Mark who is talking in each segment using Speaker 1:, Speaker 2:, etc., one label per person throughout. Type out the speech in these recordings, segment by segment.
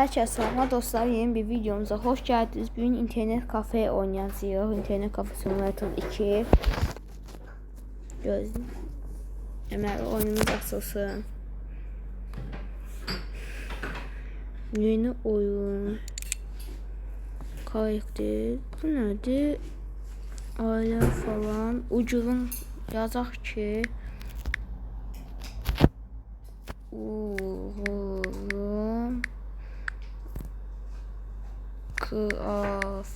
Speaker 1: Herkese selam dostlar, yeni bir videomuza hoş geldiniz. Bugün internet kafe oynayacağız. İnternet kafe simulator 2. Gözüm. Hemen oyunumuz açılsın. Yeni oyun. Karakter. Bu nedir? Aile falan. Ucunun yazaq ki.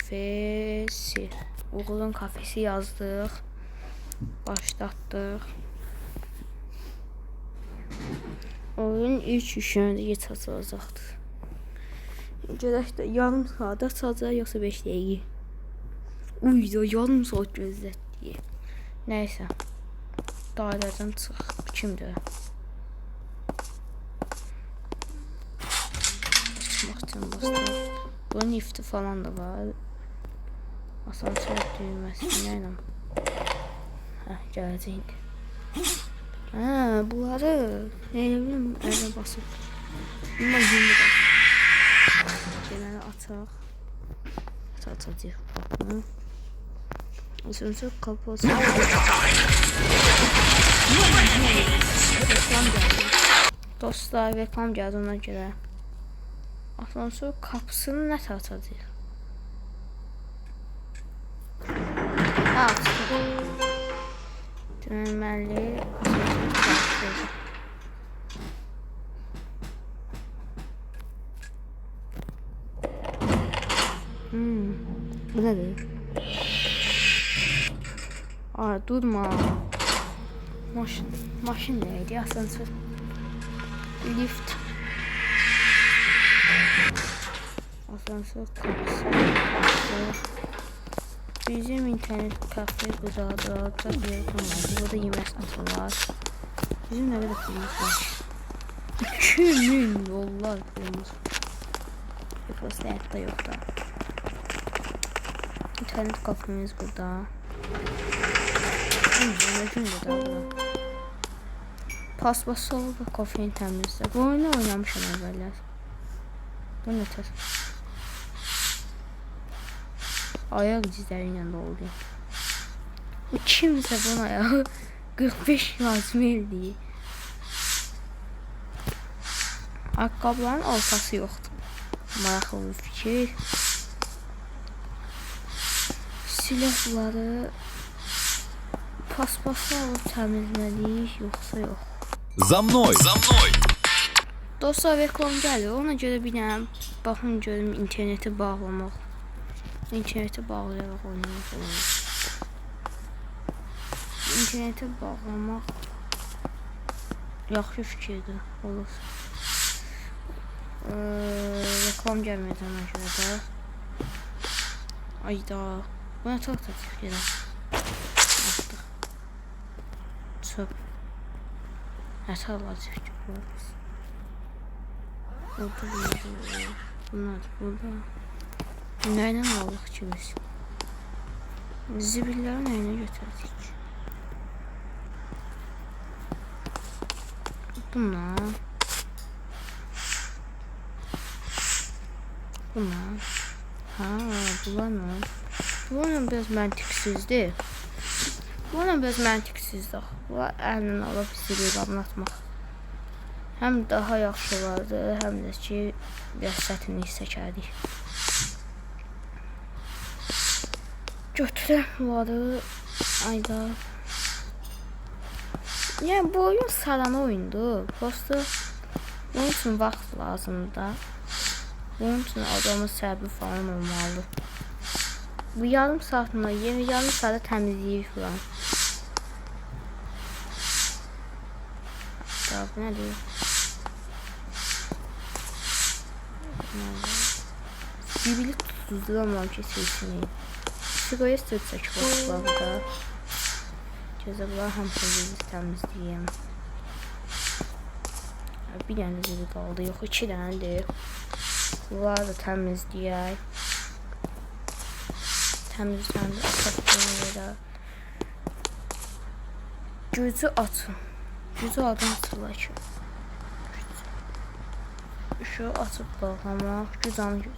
Speaker 1: Kafesi. Oğlun kafesi yazdıq. Başlatdıq. Oyun ilk işini geç açılacaqdır. Görək də yarım saat açılacaq yoxsa 5 dəqiqə. Uyda yarım saat gözlətdik. Nəysə. Dairədən çıx. Kimdir? Çıxmaq üçün dostlar. Bunun lifti falan da var. Asansör düğməsi ilə. Gələcək. Bunları elə bilim ələ basıb. Bunlar yeni də. Deməli açaq. Açacaq qapını. Asansör qapı olsun. Dostlar reklam gəldi ona görə. Asansör qapısını nə açacaq? Açıq. Deməli bu nədir? Durma. Maşın neydi? Asansör. Lift. Asansör kapısı. Bizim internet kafe uzaqda bir yer var. Burada yemək satırlar. Bizim nə qədər pulumuz var? 2000 dollar pulumuz. Yoxsa həyatda yoxda. İnternet kafemiz burada. Paspası olub da kafeyi təmizlə. Bu oyunu oynamışam əvvəllər. Bu nə tər? Ayak izləri ilə doldu. Kimsə bunun ayağı 45 lazım eləyir. Ayaqqabıların ortası yoxdur. Maraqlı bir fikir. Silahları paspası alıb təmizləyik yoxsa yox.
Speaker 2: Zamnoy.
Speaker 1: Dostlar reklam gəlir. Ona görə bir dənə baxın görüm interneti bağlamaq. İnterneti bağlayarak oynamaq olur. İnterneti bağlamaq yaxşı fikirdir. Olur. Reklam gəlməyəcək ona görə də. Ayda. Buna çox da fikirlər. Atdıq. Çöp. Nətə alacaq ki bu? Burada bunlar burada. Nəylə aldıq ki biz? Zibilləri nəylə götürdük? Bunlar. Bunlar nə? Bunlar biraz məntiqsizdir. Bunlar biraz məntiqsizdir. Bunlar əllə alıb zibil anlatmaq. Həm daha yaxşı olardı, həm də ki biraz çətinlik çəkərdik. Götürəm bunları. Ayda. Yəni bu oyun sarana oyundur. Prosta bunun üçün vaxt lazımdır. Bunun üçün adamın səbri falan olmalı. Bu yarım saatında, yarım saat təmizləyir falan. Hatta bu nədir? Zibilik tutuzduramam ki seçmeyi. Sigara sırtsa ki burada. Gözə bunlar hamısını təmizləyəm. Bir dənə zibil qaldı. Yox, 2 dənədir. Bunları da təmizləyək. Təmizləndi. Ataq. Gözü açın. Gözü adam açırlar ki. şu açıb bağlamaq, gücünü güc.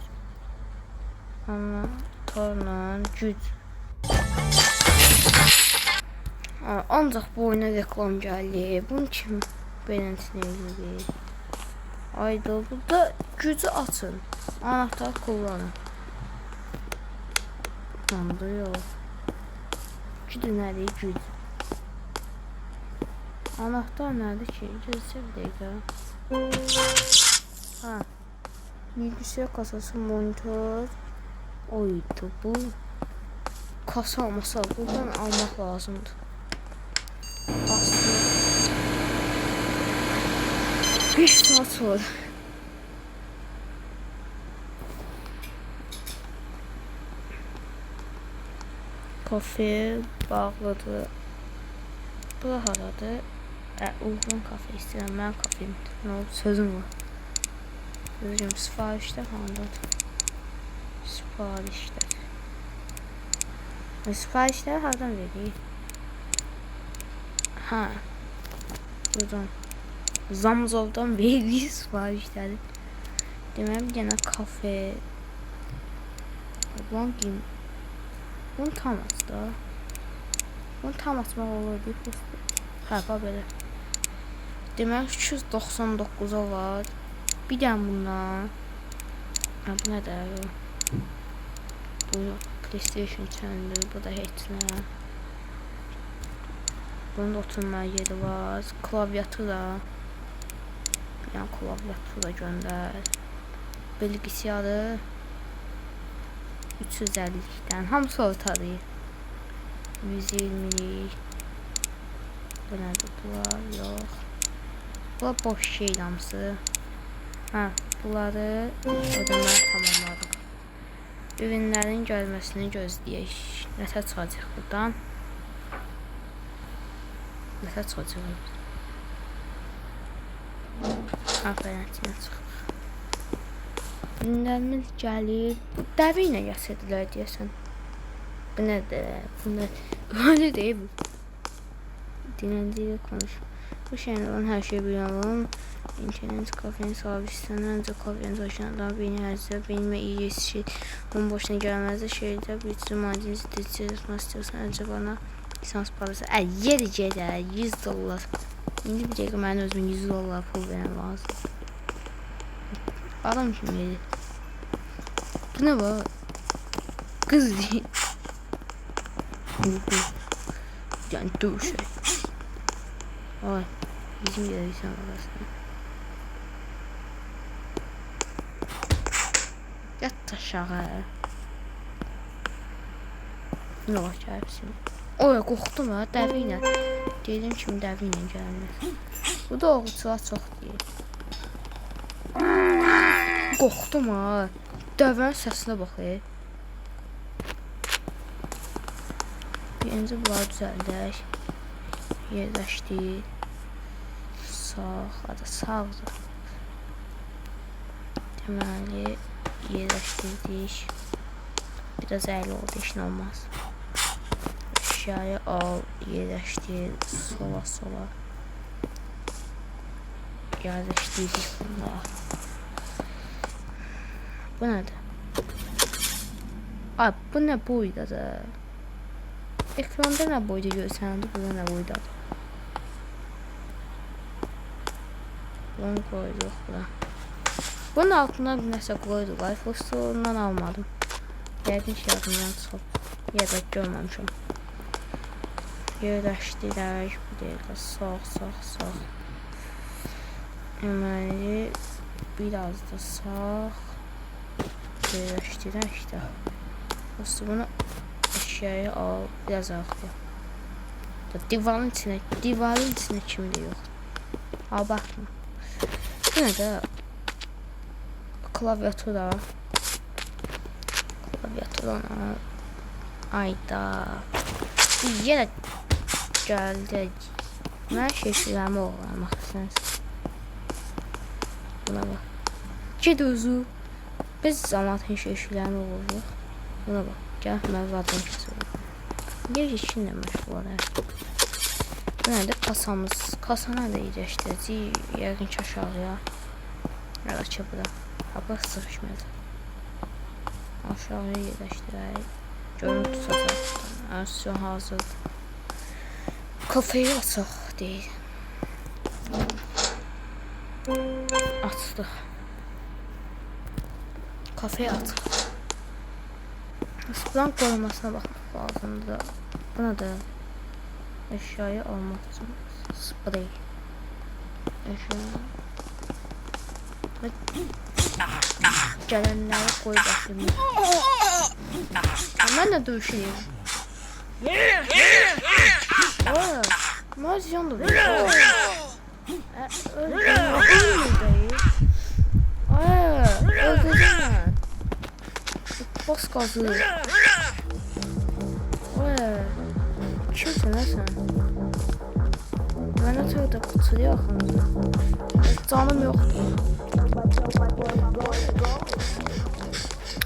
Speaker 1: Anahtarla güc. Ancaq bu oyuna reklam gəldi. Bunun kim belənsini eləyir? Ayda burada gücü açın. Anahtar kullanın. Anda yox. Gücü nədir? Güc. Anahtar nədir ki? Gözlə bir dəqiqə. Ha. Bilgisayar kasası, monitör. Oydu bu. Kasa olmasa buradan almaq lazımdır. Aslında 5 saat sonra. Kafe bağlıdır. Bu haradır? Uyğun kafe istəyirəm. Mən kafeyim. Nə oldu? Sözüm var. Sözüm sifarişlər handadır? Sifarişlər. Sifarişləri hardan veririk? Ha. Buradan. Zamzovdan veririk sifarişləri. Deməli, yenə kafe. Lan kim? Bunu tam aç da. Bunu tam açmaq olur deyib. Hə, belə. Deməli 299-a var. Bir dənə bundan. Hə, bu nədir? Bu PlayStation çəndi. Bu da heç nə. Bunun da oturma yeri var. Klaviatura. Bir dənə klaviatura göndər. Bilgisayarı 350'likdən. Hamısı ortadayı. 120'lik. Bu nədir? Bunlar yox. Bunlar boş şey hamısı. Ha, bunları ödəməyə tamamladık. Ürünlərin gəlməsini gözləyək. Nətə çıxacaq buradan? Nətə çıxacaq? Aferin, çıxır. Ürünlərimiz gəlir. Bu dəvi ilə gətirdilər deyəsən. Bu nədir? Bu nədir? Öyle değil bu. Dinlendiriyle konuş. Bu şeyin olan her şeyi biliyorum. İnternet kafenin sahibinden önce kafenin aşağıdan beni herze benimle iyi şey. Onun boşuna gelmezdi şeyde bir sürü madeniz tutmak istiyorsan önce bana lisans parası. Yeri gelir $100. Şimdi bir dakika ben özümün $100 pul vermem lazım. Adam kim yedi? Bu ne bu? Kız değil. Yani dur şey. Ay, bizim yeri sen arasında. Yat aşağı. Ne var ki hepsini? Oy, qorxdum ha, dəvi ilə. Dedim kimi dəvi ilə gəlmir. Bu da oğuçular çox deyil. Qorxdum ha. Dəvənin səsinə bax. Birinci bunları düzəldək. Yerləşdik. Sağ, hadi sağdır. Deməli, yerləşdirdik. Biraz əyli oldu, işin olmaz. Əşyayı al, yerləşdir, sola. Yerləşdirdik bunlar. Bu nədir? Ay, bu nə boyda da? Ekranda nə boyda görsəndi, burada nə boyda? Bunu koyduk bura. Bunun altına nəsə qoyduk. iPhone ondan almadım. Yəqin ki, yadımdan çıxıb. Ya da görməmişəm. Yerləşdirək. Bir dəqiqə. Sağ. Deməli, biraz da sağ. Yerləşdirək də. Bunu əşyayı al. Biraz arxda. Divarın içinə kimi də yox. Al, baxma. Bu nə də? Klaviatura. Ayda. Yenə gəldik. Mən şeylərimi oğlamaq istənsiniz. Buna bax. Ged özü. Biz zamanın şeylərimi oğluruq. Buna bax. Gəl, mən vadını kəsiyorum. Yer işinlə məşğul olaraq. Bu nədir? Kasamız. Kasa nədə yerləşdirəcəyik? Yəqin ki, aşağıya. Açı bura. Hava sıkışmadı. Aşağıya yerleştirək. Görüntü tutacaq. Arsiyon hazırdır. Kafeyi açaq deyil. Açdıq. Kafeyi açıq. Plan korumasına baxmaq lazımdır. Buna da eşyayı almaq üçün sprey. Eşya. Gələnləri qoy baxayım. Mən də dövüşəyim. Mazyan da öldürdüm. Bas gazı. Kimsin lan sen? Mənə tövdə qıçılı yaxınca. Canım yoxdur.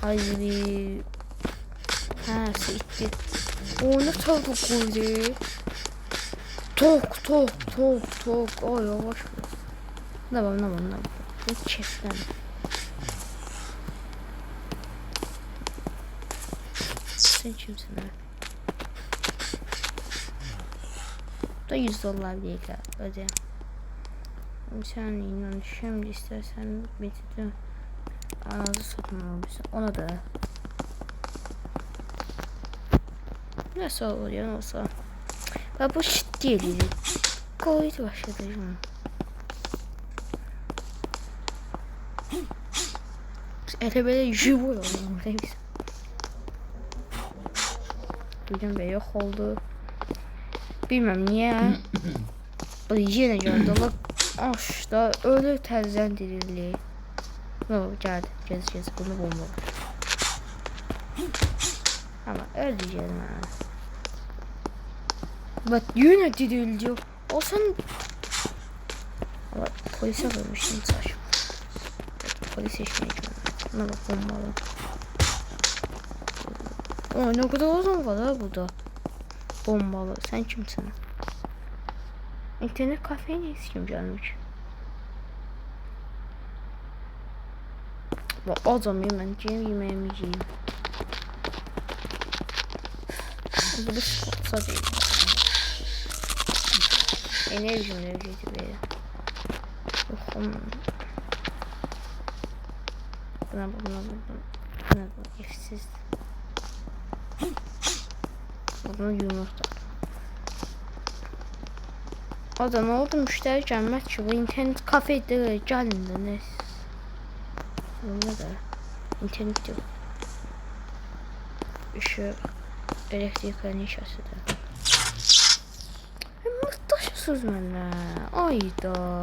Speaker 1: Ay hə, itdi. Oyunu tövdə qoydu. Tok. Ay yavaş. Ne var. Ne çeften. Sen kimsin ha? Da $100 değil ha. Öde. Sen inan şimdi istersen bitirdim. Anazı satın almışsın. Ona da. Nasıl olur ya olsa. Bak bu şit değil. Koydu başladı. Ele böyle jüvo oldu. Birden böyle yok oldu. Bilmem niye. O yine gördü. Bak aşağıda öyle terzen dirildi. No geldi. Gez bunu bomba. Ama öldüreceğim ha. Bak yine dirildi. O sen... Ama polise vermiştim saçma. Polis işleyeceğim. Buna bak bombalı. O ne kadar uzun var burada. Bombalı. Sen kimsin? İnternet kafeye ne istiyorum canım için? Bak adam yemeğim yemeğimi yiyeyim. Bu da spotsa değil. Enerjim böyle. Buna efsiz. Bunu yumurta. O da ne oldu? Müşteri gelmez ki. Bu internet kafede gelin de ne? Bunda da internet yok. Işık, elektriklerin işası da. Muhtaçsız mənə. Ayda.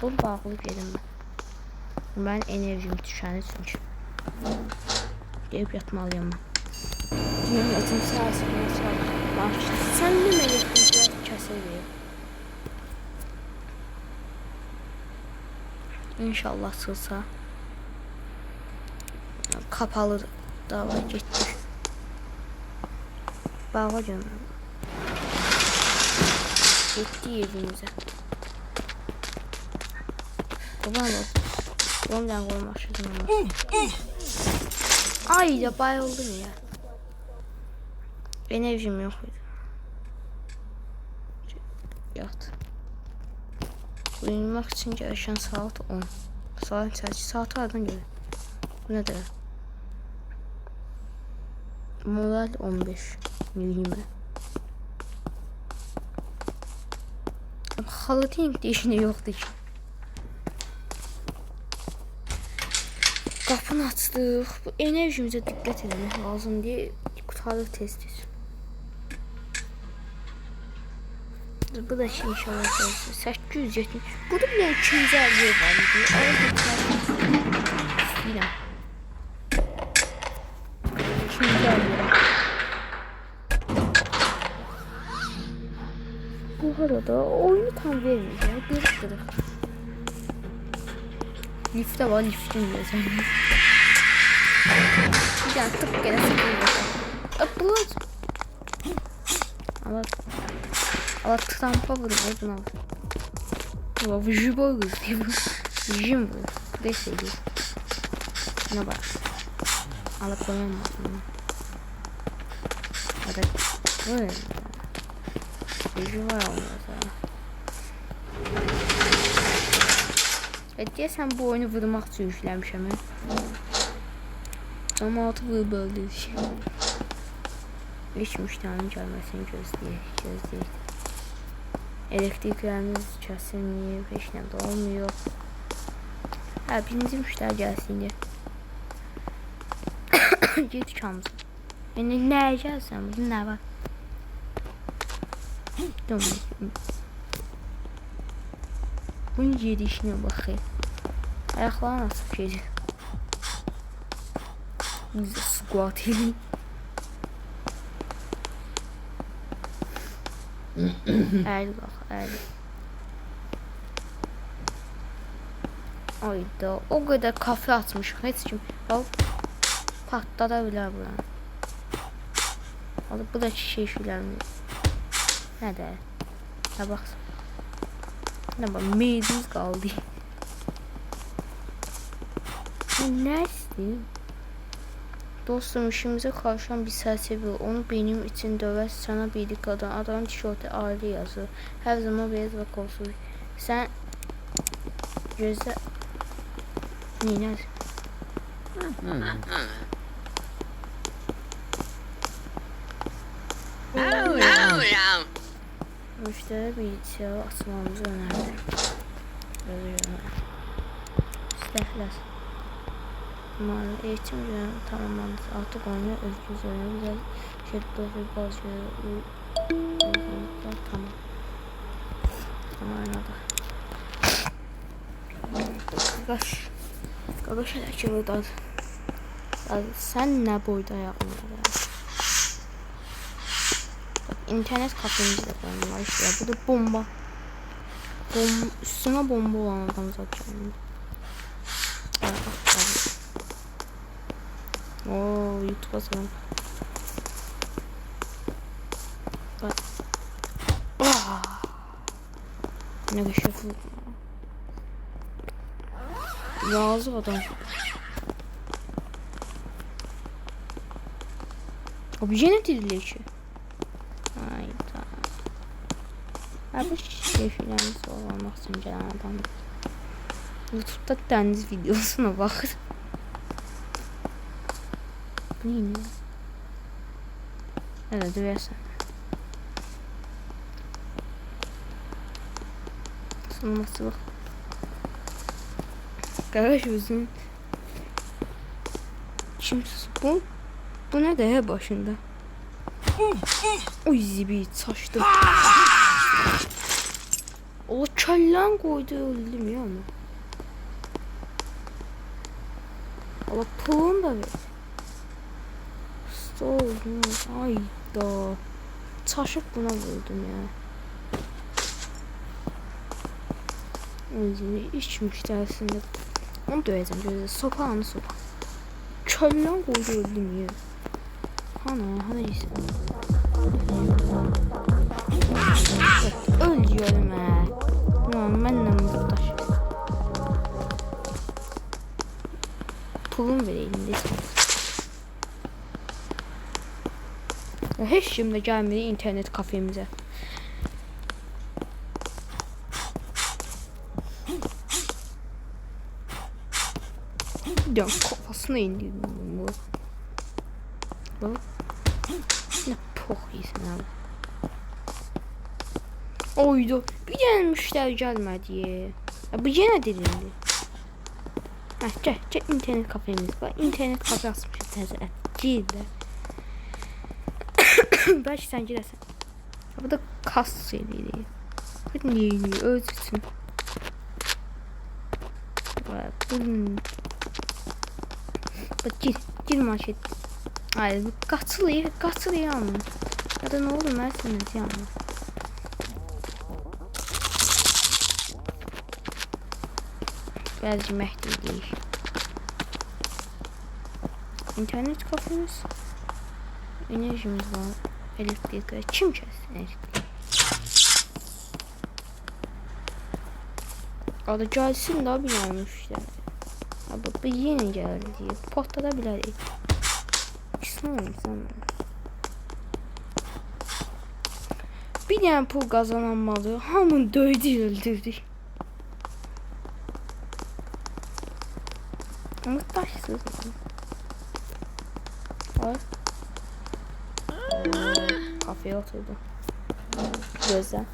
Speaker 1: Bunu bağlayıp yedim ben. Ben enerjim tükəni çünkü. Deyip yatmalıyım ben. Dünyanın etim sahasını sağlam. Sen ne elektrikler kəsəlir? İnşallah sığsa. Kapalı dava gitti. Bağa gömüm. Gitti yerimize. Babam bak. Ondan koymaşırdım ama. Ay ya bayıldım ya. Enerjim yok. Yat. Uyumak için gerçekten saat 10. Saat aradan geliyor. Bu ne de? Moral 15. 20. Halı denk işine yoktu ki. Kapını açtık. Bu enerjimize dikkat etmek lazım diye kurtardık testi. Bu da şey inşallah 870. Burada bile 250 var diyor. Yine. 250. Bu arada oyunu tam vermeyeceğim. Kırık. Lifte var, liftin diyor sen. Bir tane tık gene sıkılıyor. Ama Trump'a vurur, oradan al. Bu jübo hızlı bu. Jim bu. Deseydi. Ne bak. Alıp koyamazsın. Hadi. Böyle. Jim var olmasa. Deyəsən bu oyunu vurmaq üçün yükləmişəm. Amma altı vurub öldü. Heç müştərinin gəlməsini gözləyək. Elektriklərimiz kəsilməyib, heç nə də olmuyor. Hə, birinci müştəri gəlsin. Gir dükanımıza. Yəni nəyə gəlsən? Burada nə var? Bunun gedişinə baxayım. Ayaqlarını asıb gedir. Biz də squat edin. Əyil bax, əyil. Ayda, o qədər kafe atmışıq. Heç kim patlara bilər buranı. Bu da şey şeylərimiz. Nədə? Nə baxsın. Nə bax, meydimiz qaldı. Nə istəyim? Dostum, işimizə karışan bir sərsəbi, onu benim için dövəz, sana bir qadın, adamın tişörtü ayrı yazır. Hər zaman beyaz və qolsuz. Sən gözlə... Neynədir? Müştəri bilgisayarı açmamızı önerdi. İstəhləz. Eğitim günü tamamlandı. Artıq oyunu özgür oyunu güzel şekilde bazı tamam. Tamam oynadı. Qaqaş elə ki buradadır. Sən nə boyda ayağındadır? İnternet kafemizi de koyalım işte. Bu da bomba. Üstüne bomba olan adam zaten. Oo, YouTube'a salın. Bak. Ne geçiyor? Yazık adam. Obje ne diliyor ki? Hayda. Bu şey filanı olmak için gelen adam. YouTube'da deniz videosuna bakır. Bu ne? Evet, duyarsan. Sonmasılık. Qardaş özün. Kimsiz bu? Bu ne de başında? Oy zibi saçtı. O çallan koydu öldüm ya ama. Allah pulun da ver. Stol. Ayda. Çaşıp buna vurdum ya. Özünü iş müşterisinde. Onu döveceğim gözle. Sopağını sopa. Çallan koydu öldüm ya. Hana ise. Öl diyorum ha. Ulan benimle muhtaç. Pulum vereyim desin. Hiç şimdi gelmedi internet kafemize. Ya kafasına indirdim bu. Bak. Ne poh iyisin abi. Oydu. Bir tane müşteri gelmedi ya. Bu yine dilindi. Gel internet kafemiz var. İnternet kafe açmışız təzə. Gir də. Belki sen girersen. Bu da kas şeyleri. Bakın niye öz için. Bak gir manşet. Hayır bu kaçılıyor ama. Ya da ne olur mersiniz yani. Birazcık mehdi değil. İnternet kafemiz. Enerjimiz var. Elektrik. Kim kessin elektriği? Adı gəlsin də bilməmiş də. Bu yeni gəlir deyə potlada bilərik. İkisini oynayırsan. Bir dənə pul qazananmalı. Hamını döydü, öldürdük. Ama taşsız. Ay. Kafeye oturdu. Gözler.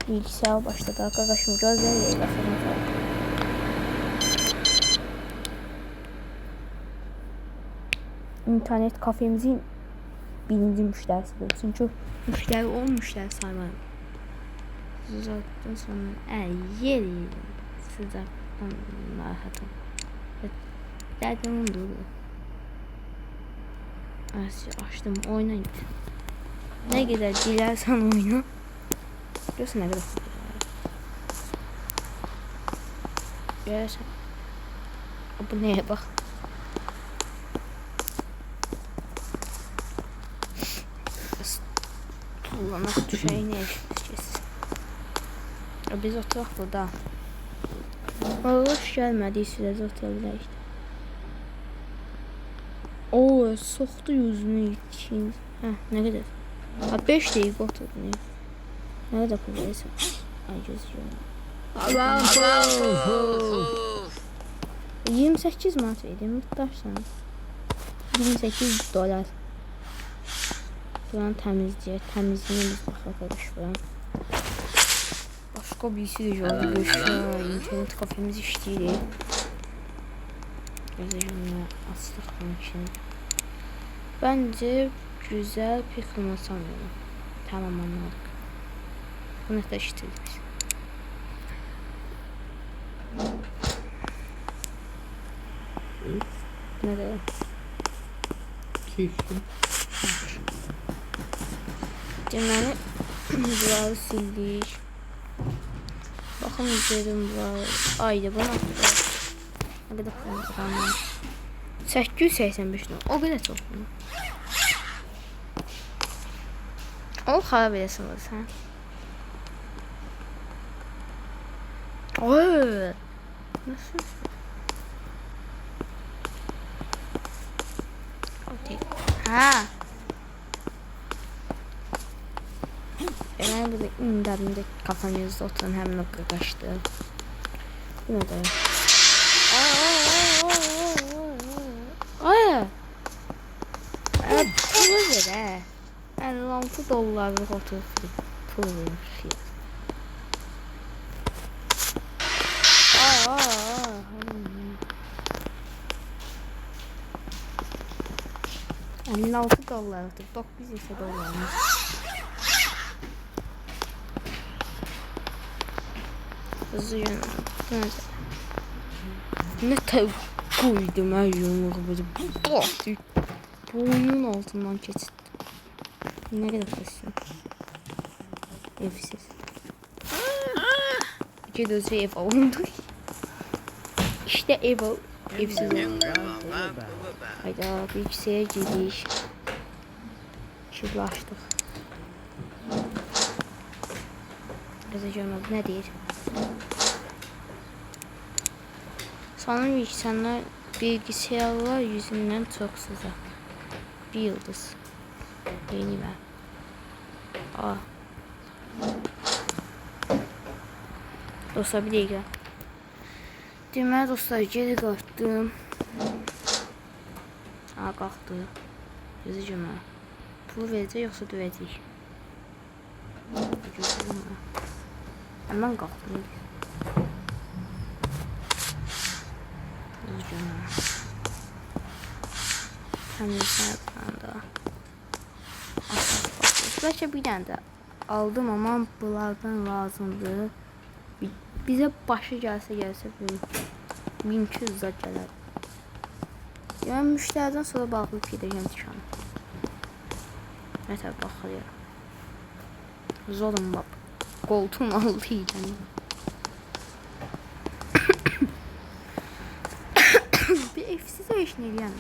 Speaker 1: Bilgisayar başladı arkadaşım. Gözler kafama. İnternet kafemizin birinci müşterisidir. Çünkü müşteri 10 müşteri saymayın. Sıcaktan sonra yer sıcaktan rahatım. Derdim onu duruyor. Açtım oynayın. Ne kadar dilersen oyna. Görüyorsun ne kadar. Görüyorsun. Bu neye bak. Tullanak düşeyi ne eşitmişiz. Biz oturaq burada. Hoş gelmedi sürece oturabiliriz. Oo, soxdu yüzünü için. Ne kadar? 5 dəqiqə oturdun. Ne kadar pul verirsən? Ay gözlüyorum. 28 manat verdim. Muhtaçsan. 28 dolar. Buranı temizleyecek. Temizliğine biz bakalım buranı. Başka bir şey de var. İnternet kafemiz işleyir. Gözlerimi astık bunun için. Bence güzel bir kılmasam yani. Tamam anladık. Bunu da işledik biz. Nereye?
Speaker 2: Keyifli.
Speaker 1: Deməli, buraları sildik. Baxın izledim buraları. Ayda bunu atdı. Ne kadar kullandım. 885 lira. O kadar çok mu? O xarab edesin var sen. Ooo. Nasıl? Ha. Ben burada indirimde kafanızda oturan hem nokta kaçtı. Bu ne de? Ay. Pulu ver he. 56 dolarlık oturup pul vermiş ya. $56 dolarlıktır. 900 ise dolarmış. Hızlıca ne tav koydum her yumruğu böyle bastı. Boynun altından geçti. Ne kadar kızsın. Evsiz. İki gözü ev oldu. İşte ev oldu. Evsiz oldu. Hayda bilgisayara girdik. Şimdi açtık. Hızlıca ne değil. Sanırım insanlar bilgisayarlar yüzünden çok sıcak. Bir yıldız. Yeni ben. Dostlar bir dakika. Deməli dostlar geri qalxdım. Qalxdı. Gözüm ha. Pul verəcək yoxsa dövəcək? Gözüm ha. Hemen qalxdım. Gözüm ha. Təmizlər da. Bəlkə bir dənə də aldım amma bunlardan lazımdır. Bize başı gelse 1200 zat gələr. Yani müşteriden sonra bağlayıp gideceğim dükkanı. Nətər baxılıyor. Zolun bab. Koltuğun altı yiyeceğim. Bir evsiz eş ne diyeyim.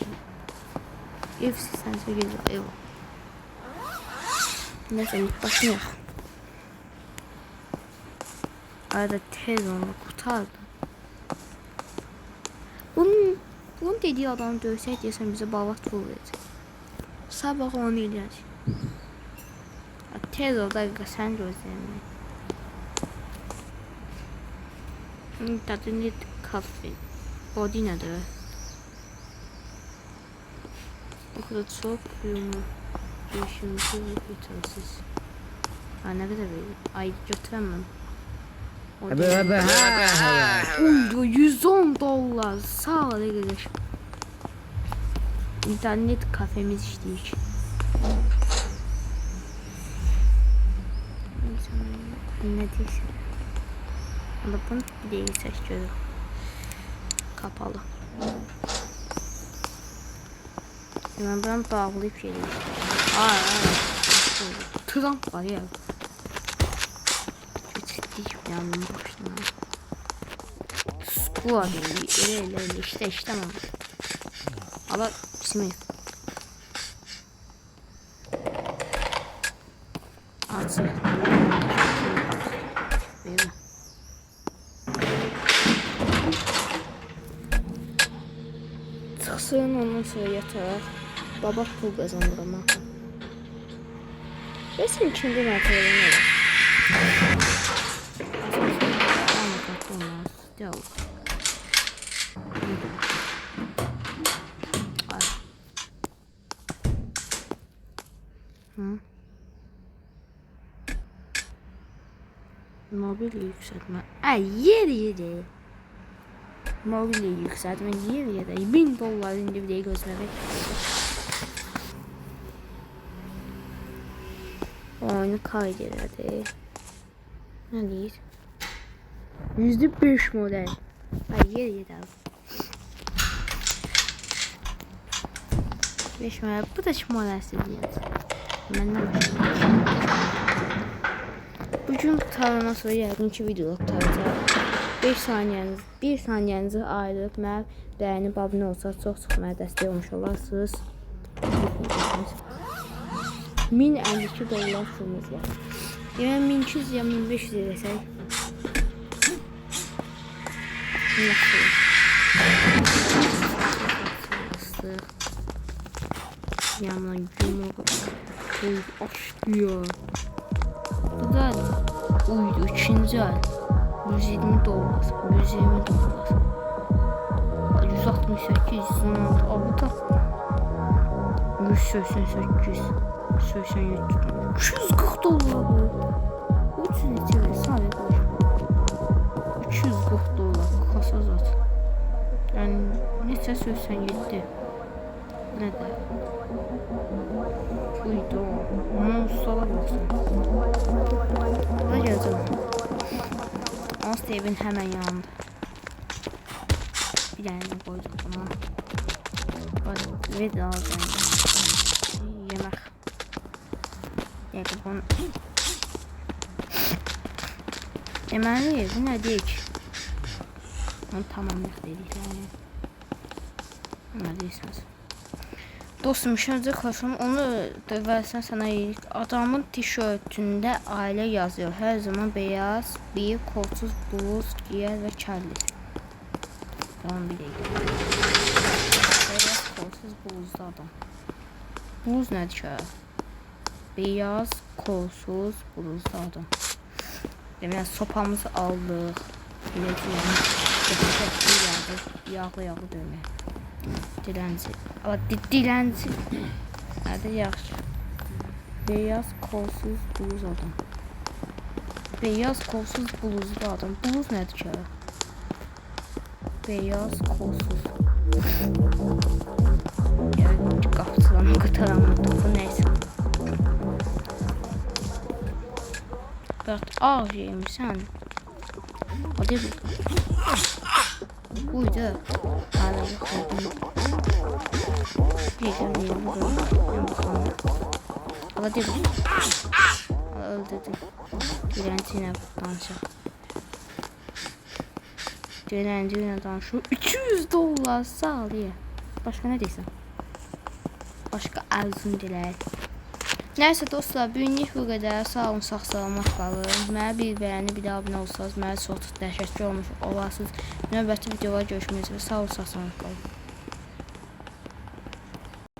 Speaker 1: Evsiz sense güzel ev. Neyse başına yok. Arada tez onu kurtardı. Bunun dediği adamı dövsək deyəsən bizə balat pul verəcək. Sabah onu eləyəcək. Tez ol dəqiqə sən gözləyəmək. Tadı net kafe. Body nədir? Bu kadar çok yumru. Yaşımızı yetersiz. Ne kadar veriyor? Ay götüremem. Uydu $110. Sağ ol arkadaşım. İnternet kafemiz işleyik. Ne diyeyim? Ama bunu bir de seçiyorum. Kapalı. Ben bağlayıp geliyorum. Trump var ya. Geçtik yanım başına. Squad öyle işte tamam. Ama Smith. Artık. Böyle. Çıksın ondan sonra yatarak. Baba pul kazandırma. Ve senin içinde mertebelerin olur. Olmaz. Devam. Mobilya yükseltme. Ay yeri. Mobilya yükseltme yeri. $1000 indi bir de gözlemek. Oyunu kaydederdi. Ne değil? %5 model. Ay yer abi. 5 model. Bu da şu modelsiz diyeceğiz. Benden bugün qutarından sonra yəqin ki video qutaracaq. 5 saniyəniz, 1 saniyənizi ayırıb mənə bəyənib abunə olsa çox mənə dəstək olmuş olarsınız. $1052 pulumuz var. Yani 1200 ya 1500 desək. Yanına yumruq açlıyor. Bu da uydu 3-cü ay. $120. 168, 116, bu da 188, 87, $240 bu. 300 lira sadece $240 kasa zat. Yani neçə 87. Nədir? Uydu. Monstala baxsın. Buna gələcəm. Monster'in hemen yanında. Bir tane koyduk buna. Ve daha yemek. Yakıp onu. Yemeğini bu ne değil ki? Onu tamamlık dedik yani. Ne değilsiniz. Dostum işinizde kalsın onu da versen sana iyilik. Adamın tişörtünde aile yazıyor. Her zaman beyaz bir kolsuz bluz giyer ve kelli. Tamam bir değil. Beyaz kolsuz bluzlu adam. Bluz nedir ki? Beyaz kolsuz bluzlu adam. Demek sopamızı aldık. Yağlı dövme. Dilenci. Ama dilenci. Nerede yaxşı? Beyaz kolsuz bluz adam. Beyaz kolsuz bluzlu adam. Bluz nedir ki? Beyaz kolsuz. Yani qapıçıdan qıtaramadım. Bu neyse. Bak ağ yemişsən. Hadi bir. Uydu. Hala yoxladım. Yiyeceğim bakalım. Hadi bir. Öldürdüm. Dilenciyle danışa. Dilenciyle danışa. $200 sağ ol ya. Başka ne deyirsən? Başka arzun dilək. Nəysə dostlar, bugünlük bu qədər. Sağ olun, sağ-salamat qalın. Mənə bir bəyəni, bir də abunə olsanız mənə çox təşəkkür olmuş olasınız. Növbəti videoda görüşmək üzrə. Sağ olun, sağ-salamat qalın.